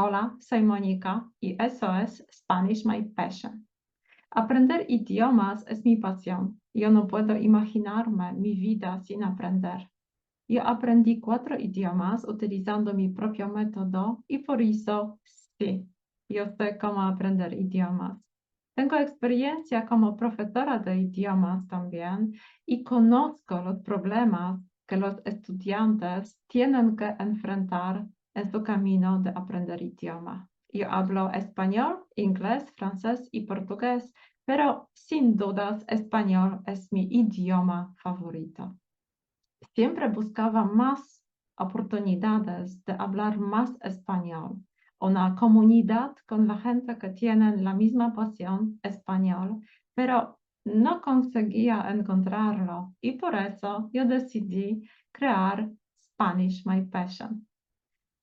Hola, soy Mónica y eso es Spanish My Passion. Aprender idiomas es mi pasión. Yo no puedo imaginarme mi vida sin aprender. Yo aprendí 4 idiomas utilizando mi propio método y por eso, sí, yo sé cómo aprender idiomas. Tengo experiencia como profesora de idiomas también y conozco los problemas que los estudiantes tienen que enfrentar en su camino de aprender idioma. Yo hablo español, inglés, francés y portugués, pero sin dudas español es mi idioma favorito. Siempre buscaba más oportunidades de hablar más español, una comunidad con la gente que tiene la misma pasión español, pero no conseguía encontrarlo y por eso yo decidí crear Spanish My Passion.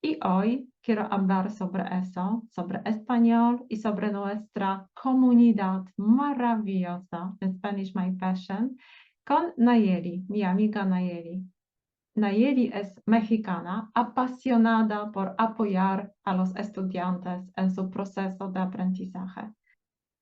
Y hoy quiero hablar sobre eso, sobre español y sobre nuestra comunidad maravillosa en Spanish My Passion con Nayeli, mi amiga Nayeli. Nayeli es mexicana, apasionada por apoyar a los estudiantes en su proceso de aprendizaje.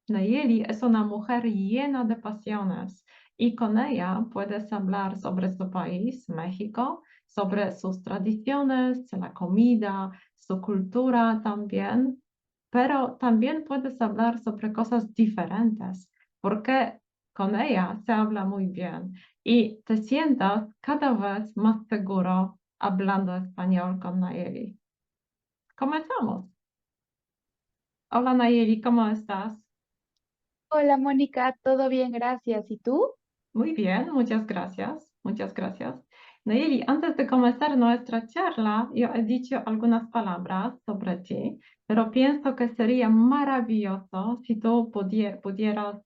Nayeli es una mujer llena de pasiones y con ella puedes hablar sobre su país, México, sobre sus tradiciones, la comida, su cultura también, pero también puedes hablar sobre cosas diferentes, porque con ella se habla muy bien y te sientas cada vez más seguro hablando español con Nayeli. Comenzamos. Hola Nayeli, ¿cómo estás? Hola Mónica, todo bien, gracias. ¿Y tú? Muy bien, muchas gracias, muchas gracias. Nayeli, antes de comenzar nuestra charla, yo he dicho algunas palabras sobre ti, pero pienso que sería maravilloso si tú pudieras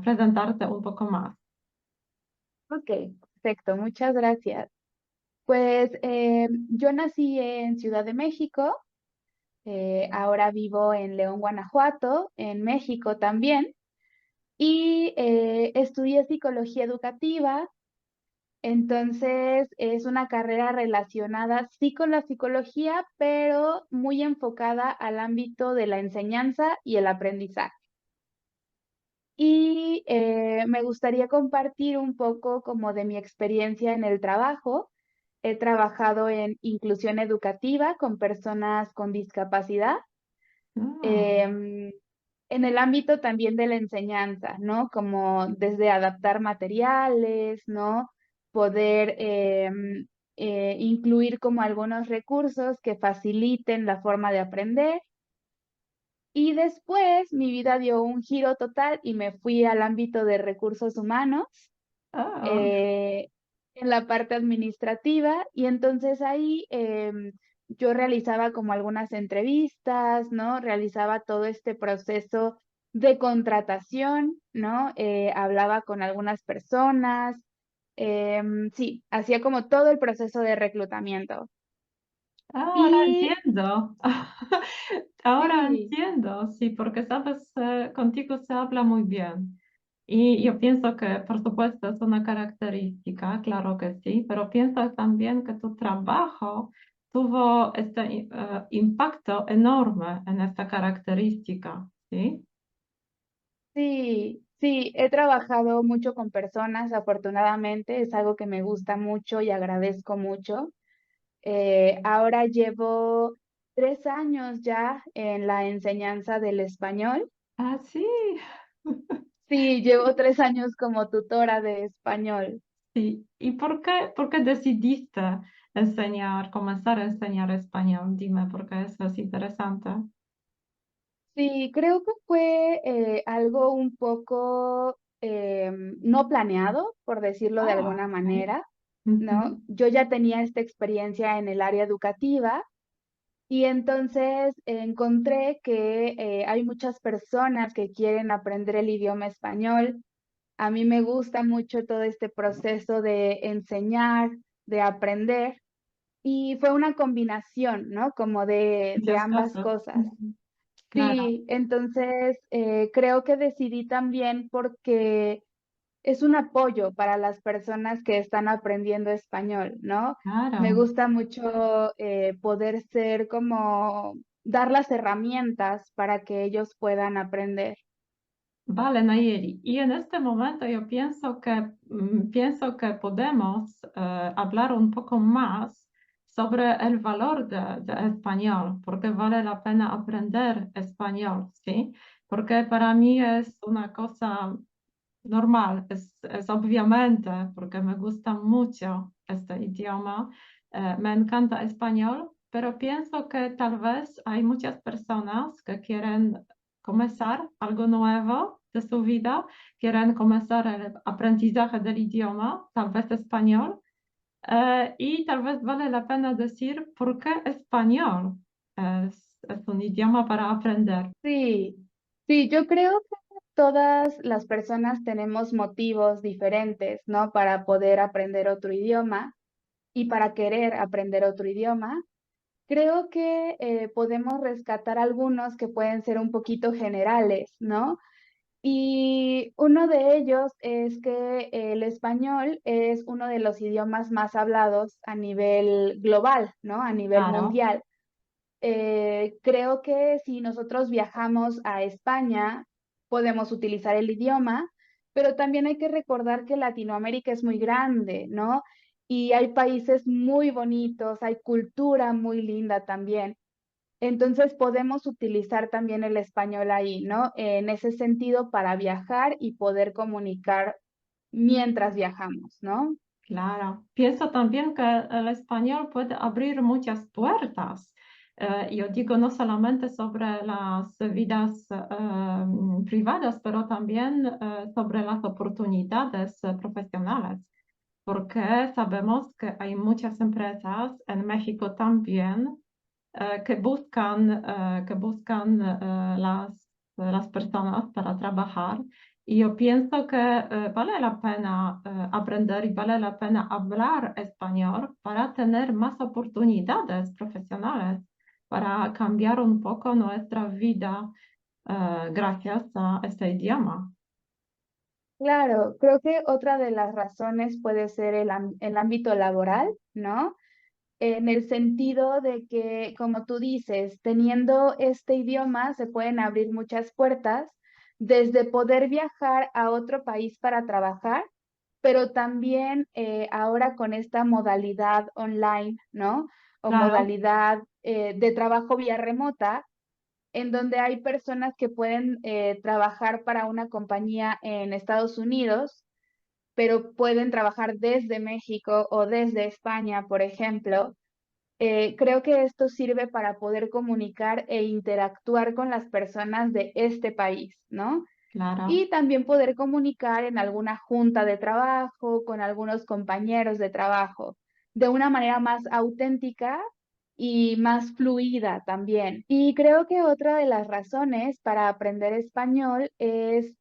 presentarte un poco más. Ok, perfecto, muchas gracias. Pues yo nací en Ciudad de México, ahora vivo en León, Guanajuato, en México también, y estudié psicología educativa, entonces es una carrera relacionada sí con la psicología, pero muy enfocada al ámbito de la enseñanza y el aprendizaje. Y me gustaría compartir un poco como de mi experiencia en el trabajo. He trabajado en inclusión educativa con personas con discapacidad, Ah, em, en el ámbito también de la enseñanza, ¿no? Como desde adaptar materiales, ¿no? Poder incluir como algunos recursos que faciliten la forma de aprender. Y después mi vida dio un giro total y me fui al ámbito de recursos humanos, ah, eh, en la parte administrativa, y entonces ahí yo realizaba como algunas entrevistas, ¿no? Realizaba todo este proceso de contratación, ¿no? Hablaba con algunas personas, sí, hacía como todo el proceso de reclutamiento. ahora Y entiendo. Ahora sí, entiendo, sí, porque sabes, contigo se habla muy bien. Y yo pienso que, por supuesto, es una característica, claro que sí, pero pienso también que tu trabajo tuvo este impacto enorme en esta característica, ¿sí? sí, sí, he trabajado mucho con personas, afortunadamente, es algo que me gusta mucho y agradezco mucho. Ahora llevo 3 años ya en la enseñanza del español. Ah, sí, Sí, llevo 3 años como tutora de español. sí. ¿Y por qué decidiste enseñar, comenzar a enseñar español? Dime, porque eso es interesante. Sí, creo que fue algo un poco no planeado, por decirlo de Ah, alguna ok. manera, ¿no? Ujú. Yo ya tenía esta experiencia en el área educativa. Y entonces encontré que hay muchas personas que quieren aprender el idioma español. A mí me gusta mucho todo este proceso de enseñar, de aprender, y fue una combinación, ¿no? Como de Muchas ambas cosas. cosas. Ujú. Claro, Sí, entonces creo que decidí también porque es un apoyo para las personas que están aprendiendo español, ¿no? Me claro. gusta mucho poder ser como dar las herramientas para que ellos puedan aprender. Vale, Nayeli. Y en este momento yo pienso que podemos hablar un poco más sobre el valor de español, porque vale la pena aprender español, ¿sí? Porque para mí es una cosa normal, es obviamente, porque me gusta mucho este idioma, me encanta español, pero pienso que tal vez hay muchas personas que quieren comenzar algo nuevo de su vida, quieren comenzar el aprendizaje del idioma, tal vez español, y tal vez vale la pena decir por qué español es un idioma para aprender. Sí, sí, yo creo que todas las personas tenemos motivos diferentes, ¿no? Para poder aprender otro idioma y para querer aprender otro idioma. Creo que podemos rescatar algunos que pueden ser un poquito generales, ¿no? Y uno de ellos es que el español es uno de los idiomas más hablados a nivel global, ¿no? A nivel Claro, mundial. Creo que si nosotros viajamos a España, podemos utilizar el idioma, pero también hay que recordar que Latinoamérica es muy grande, ¿no? Y hay países muy bonitos, hay cultura muy linda también. Entonces podemos utilizar también el español ahí, ¿no? En ese sentido, para viajar y poder comunicar mientras viajamos, ¿no? claro. Pienso también que el español puede abrir muchas puertas. Yo digo no solamente sobre las vidas privadas, pero también sobre las oportunidades profesionales, porque sabemos que hay muchas empresas en México también que buscan las personas para trabajar. Y yo pienso que vale la pena aprender y vale la pena hablar español para tener más oportunidades profesionales, para cambiar un poco nuestra vida gracias a este idioma. Claro, creo que otra de las razones puede ser el ámbito laboral, ¿no? En el sentido de que, como tú dices, teniendo este idioma se pueden abrir muchas puertas, desde poder viajar a otro país para trabajar, pero también ahora con esta modalidad online, ¿no? O Claro, modalidad de trabajo vía remota, en donde hay personas que pueden trabajar para una compañía en Estados Unidos, pero pueden trabajar desde México o desde España, por ejemplo. Creo que esto sirve para poder comunicar e interactuar con las personas de este país, ¿no? claro. Y también poder comunicar en alguna junta de trabajo, con algunos compañeros de trabajo, de una manera más auténtica y más fluida también. Y creo que otra de las razones para aprender español es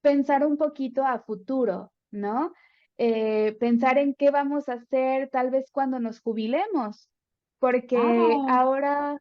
pensar un poquito a futuro, ¿no? Pensar en qué vamos a hacer tal vez cuando nos jubilemos, porque Claro, ahora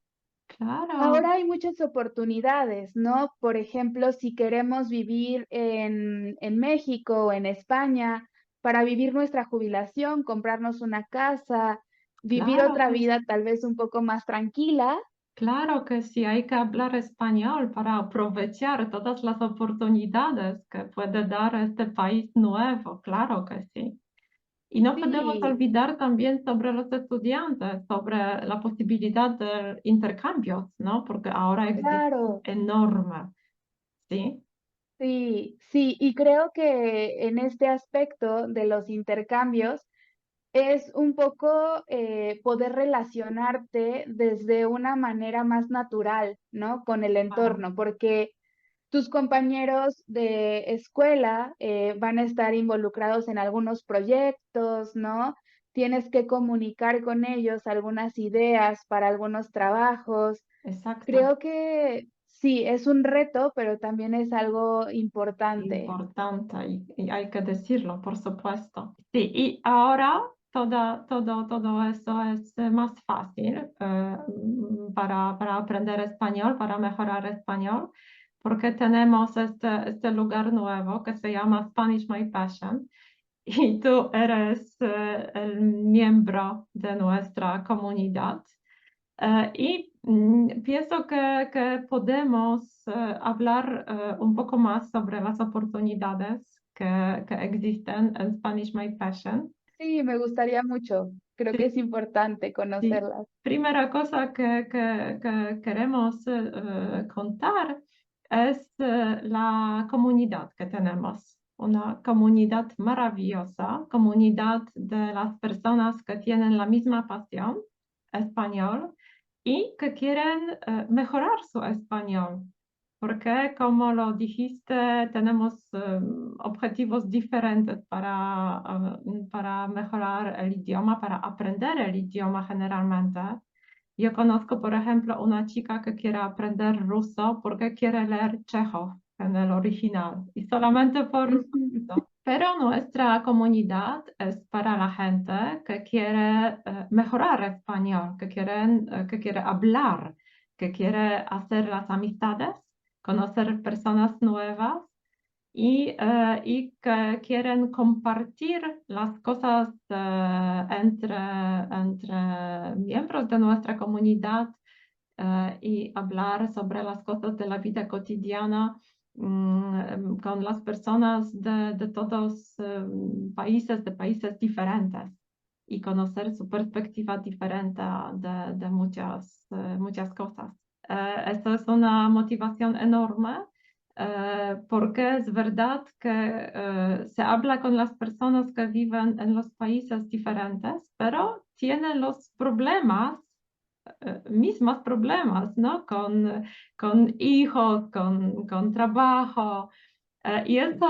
claro. hay muchas oportunidades, ¿no? Por ejemplo, si queremos vivir en México o en España para vivir nuestra jubilación, comprarnos una casa, vivir Claro otra que vida tal vez un poco más tranquila. Claro que sí, hay que hablar español para aprovechar todas las oportunidades que puede dar este país nuevo, claro que sí. Y no podemos Sí, olvidar también sobre los estudiantes, sobre la posibilidad de intercambios, ¿no? Porque ahora existe claro. enorme, ¿sí? Sí, sí, y creo que en este aspecto de los intercambios es un poco poder relacionarte desde una manera más natural, ¿no? Con el Claro, entorno, porque tus compañeros de escuela van a estar involucrados en algunos proyectos, ¿no? Tienes que comunicar con ellos algunas ideas para algunos trabajos. exacto. Creo que sí, es un reto, pero también es algo importante. Importante y hay que decirlo, por supuesto. Sí, y ahora todo eso es más fácil para aprender español, para mejorar español, porque tenemos este lugar nuevo que se llama Spanish My Passion y tú eres el miembro de nuestra comunidad. Y Pienso que podemos hablar un poco más sobre las oportunidades que existen en Spanish My Passion. Sí, me gustaría mucho. Creo que Sí, es importante sí. conocerlas. Primera cosa que queremos contar es la comunidad que tenemos. Una comunidad maravillosa, comunidad de las personas que tienen la misma pasión, español, y que quieren mejorar su español. Porque, como lo dijiste, tenemos objetivos diferentes para mejorar el idioma, para aprender el idioma generalmente. Yo conozco, por ejemplo, una chica que quiere aprender ruso porque quiere leer Chekhov en el original y solamente por Ujú. eso. Pero nuestra comunidad es para la gente que quiere mejorar español, que quiere hablar, que quiere hacer las amistades, conocer personas nuevas y que quieren compartir las cosas entre miembros de nuestra comunidad y hablar sobre las cosas de la vida cotidiana con las personas de todos países, de países diferentes y conocer su perspectiva diferente de muchas cosas. Esto es una motivación enorme porque es verdad que se habla con las personas que viven en los países diferentes, pero tienen los problemas, mismos problemas, ¿no? Con hijos, con trabajo. Y esto,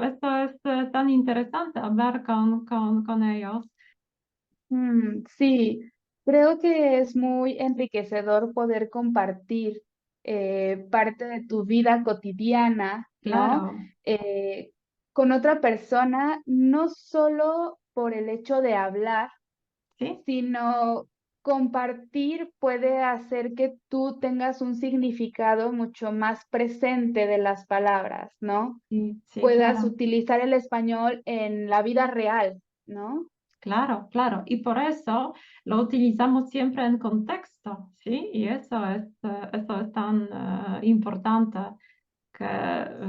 esto es tan interesante hablar con ellos. Sí, creo que es muy enriquecedor poder compartir parte de tu vida cotidiana, ¿no? Claro, Eh, con otra persona, no solo por el hecho de hablar, sí, sino compartir puede hacer que tú tengas un significado mucho más presente de las palabras, ¿no? sí, sí, Puedas claro. utilizar el español en la vida real, ¿no? Claro, claro. Y por eso lo utilizamos siempre en contexto, ¿sí? Y eso es tan importante que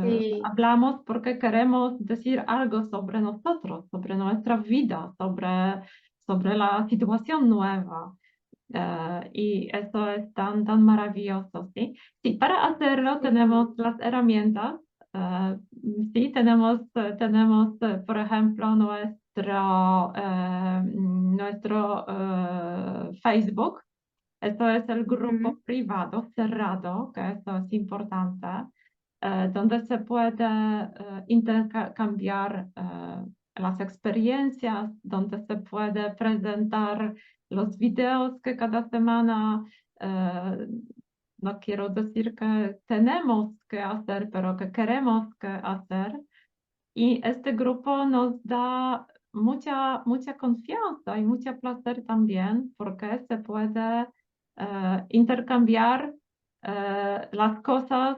Sí. hablamos porque queremos decir algo sobre nosotros, sobre nuestra vida, sobre la situación nueva. Y eso es tan maravilloso, ¿sí? Sí, para hacerlo tenemos Sí. las herramientas. eh, sí, tenemos, por ejemplo, nuestro Facebook. Esto es el grupo Ujú. privado cerrado, que esto es importante, donde se puede intercambiar las experiencias, donde se puede presentar los videos que cada semana, eh, no quiero decir que tenemos que hacer, pero que queremos que hacer. Y este grupo nos da mucha confianza y mucho placer también porque se puede intercambiar las cosas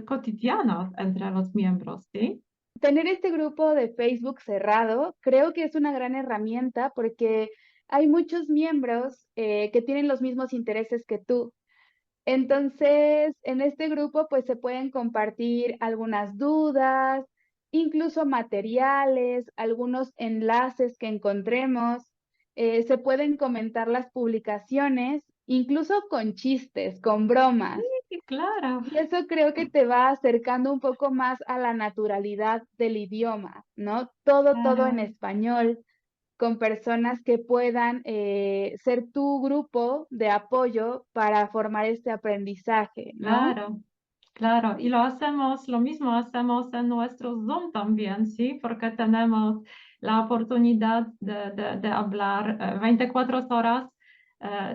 cotidianas entre los miembros, ¿sí? Tener este grupo de Facebook cerrado creo que es una gran herramienta porque hay muchos miembros que tienen los mismos intereses que tú. Entonces, en este grupo pues se pueden compartir algunas dudas, incluso materiales, algunos enlaces que encontremos, se pueden comentar las publicaciones, incluso con chistes, con bromas. Sí, claro, Y eso creo que te va acercando un poco más a la naturalidad del idioma, ¿no? Todo en claro, español, con personas que puedan ser tu grupo de apoyo para formar este aprendizaje, ¿no? claro. Claro, y lo mismo hacemos en nuestro Zoom también, ¿sí? Porque tenemos la oportunidad de hablar 24 horas,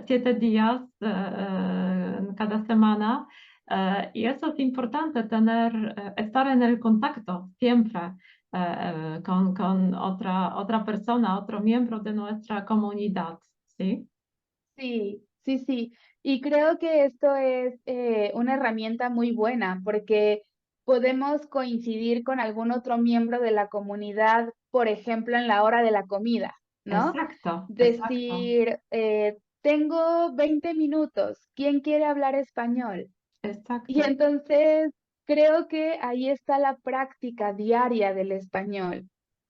7 días cada semana. Y eso es importante, estar en el contacto siempre con otra persona, otro miembro de nuestra comunidad, ¿sí? Sí, sí, sí. Y creo que esto es una herramienta muy buena porque podemos coincidir con algún otro miembro de la comunidad, por ejemplo, en la hora de la comida, ¿no? Exacto, exacto. Decir, tengo 20 minutos, ¿quién quiere hablar español? Y Exacto. entonces creo que ahí está la práctica diaria del español,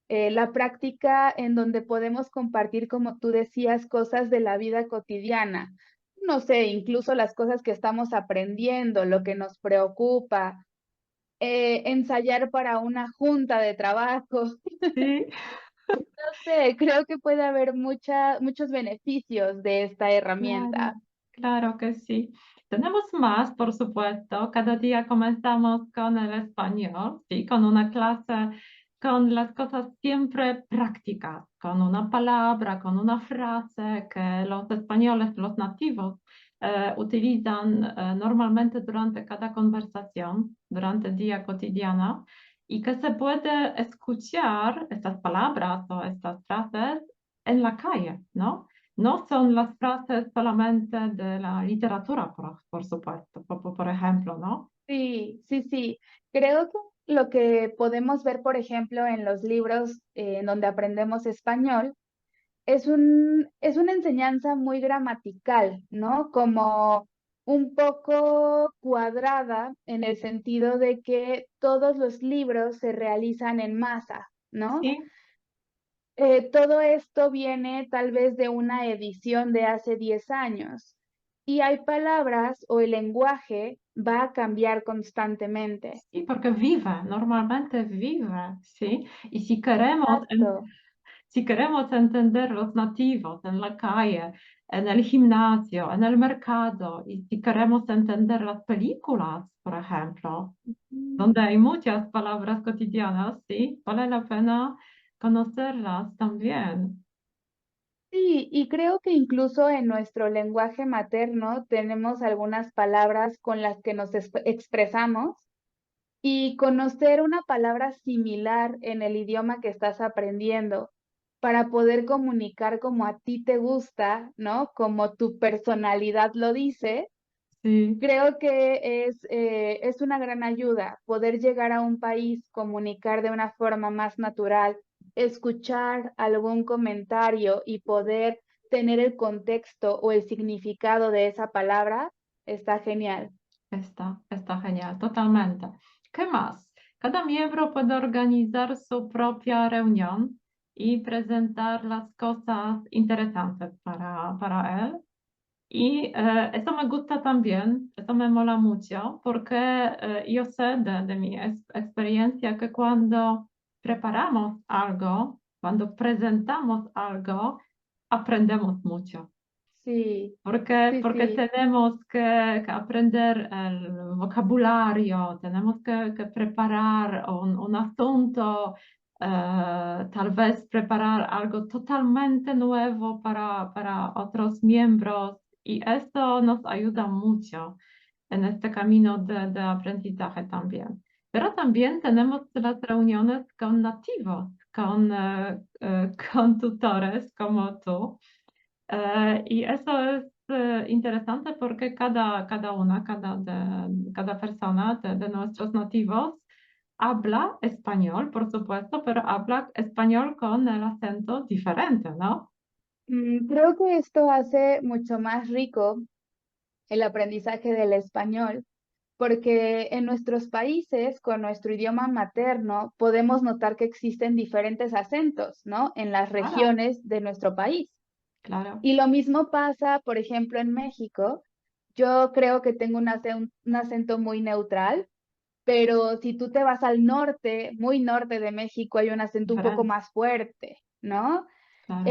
la práctica en donde podemos compartir, como tú decías, cosas de la vida cotidiana. No sé, incluso las cosas que estamos aprendiendo, lo que nos preocupa, ensayar para una junta de trabajo. Sí, No sé, creo que puede haber muchos beneficios de esta claro, herramienta. claro que sí. Tenemos más, por supuesto. Cada día comenzamos con el español, ¿sí? Con una clase, con las cosas siempre prácticas, con una palabra, con una frase que los españoles, los nativos, utilizan normalmente durante cada conversación, durante el día cotidiano, y que se puede escuchar estas palabras o estas frases en la calle, ¿no? No son las frases solamente de la literatura, por supuesto, por ejemplo, ¿no? Sí, sí, sí. Creo que lo que podemos ver, por ejemplo, en los libros en donde aprendemos español, es una enseñanza muy gramatical, ¿no? Como un poco cuadrada en el sentido de que todos los libros se realizan en masa, ¿no? Sí, Todo esto viene tal vez de una edición de hace 10 años y hay palabras o el lenguaje va a cambiar constantemente. sí, porque vive, normalmente vive, ¿sí? Y si queremos, Exacto. si queremos entender los nativos en la calle, en el gimnasio, en el mercado, y si queremos entender las películas, por ejemplo, donde Mm. hay muchas palabras cotidianas, sí, vale la pena conocerlas también. Sí, y creo que incluso en nuestro lenguaje materno tenemos algunas palabras con las que nos expresamos y conocer una palabra similar en el idioma que estás aprendiendo para poder comunicar como a ti te gusta, ¿no? Como tu personalidad lo dice. Sí. Creo que es una gran ayuda poder llegar a un país, comunicar de una forma más natural, escuchar algún comentario y poder tener el contexto o el significado de esa palabra, está genial. Está genial, totalmente. ¿Qué más? Cada miembro puede organizar su propia reunión y presentar las cosas interesantes para él. Y eso me gusta también, eso me mola mucho, porque yo sé de mi experiencia que cuando preparamos algo, cuando presentamos algo, aprendemos mucho. Sí, sí, Porque sí. tenemos que aprender el vocabulario, tenemos que preparar un asunto, tal vez preparar algo totalmente nuevo para otros miembros y esto nos ayuda mucho en este camino de aprendizaje también. Pero también tenemos las reuniones con nativos, con tutores como tú. Y eso es interesante porque cada persona de nuestros nativos habla español, por supuesto, pero habla español con el acento diferente, ¿no? Creo que esto hace mucho más rico el aprendizaje del español, porque en nuestros países, con nuestro idioma materno, podemos notar que existen diferentes acentos, ¿no? En las Claro, regiones de nuestro país. claro, Y lo mismo pasa, por ejemplo, en México. Yo creo que tengo un acento muy neutral, pero si tú te vas al norte, muy norte de México, hay un acento un poco diferente, más fuerte, ¿no? claro.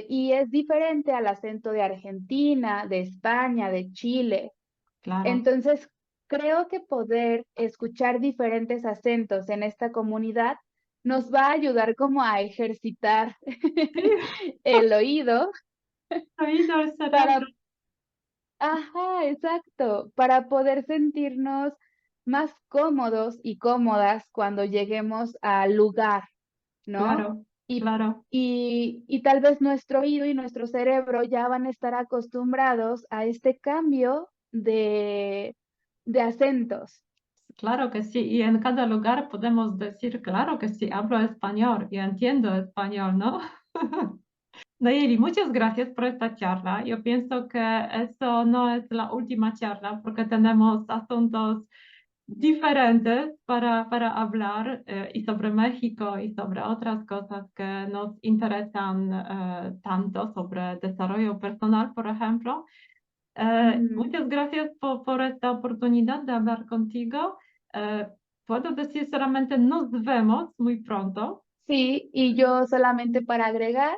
Y es diferente al acento de Argentina, de España, de Chile. Claro. Entonces, creo que poder escuchar diferentes acentos en esta comunidad nos va a ayudar como a ejercitar Sí, el oído oído el cerebro. para, ajá, exacto, para poder sentirnos más cómodos y cómodas cuando lleguemos al lugar, ¿no? Claro, Y, claro. y tal vez nuestro oído y nuestro cerebro ya van a estar acostumbrados a este cambio de acentos. Claro que sí. Y en cada lugar podemos decir, claro que sí, hablo español y entiendo español, ¿no? Nayeli, muchas gracias por esta charla. Yo pienso que esto no es la última charla porque tenemos asuntos diferentes para hablar y sobre México y sobre otras cosas que nos interesan tanto, sobre desarrollo personal, por ejemplo. Ujú. Muchas gracias por esta oportunidad de hablar contigo. Eh, Puedo decir solamente nos vemos muy pronto. Sí, y yo solamente para agregar,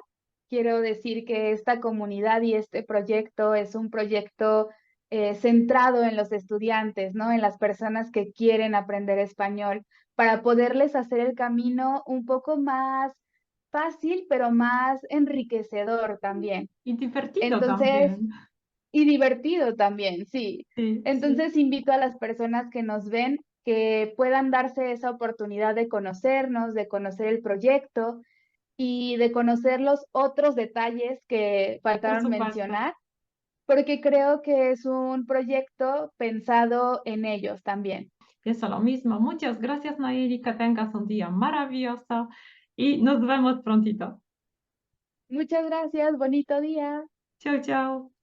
quiero decir que esta comunidad y este proyecto es un proyecto centrado en los estudiantes, ¿no? En las personas que quieren aprender español, para poderles hacer el camino un poco más fácil, pero más enriquecedor también. Y divertido Entonces, también. y divertido también, sí. Sí, sí. Entonces invito a las personas que nos ven que puedan darse esa oportunidad de conocernos, de conocer el proyecto y de conocer los otros detalles que Por faltaron supuesto. mencionar, porque creo que es un proyecto pensado en ellos también. Pienso lo mismo. Muchas gracias, Nayeli. Que tengas un día maravilloso y nos vemos prontito. Muchas gracias, bonito día. Chao, chao.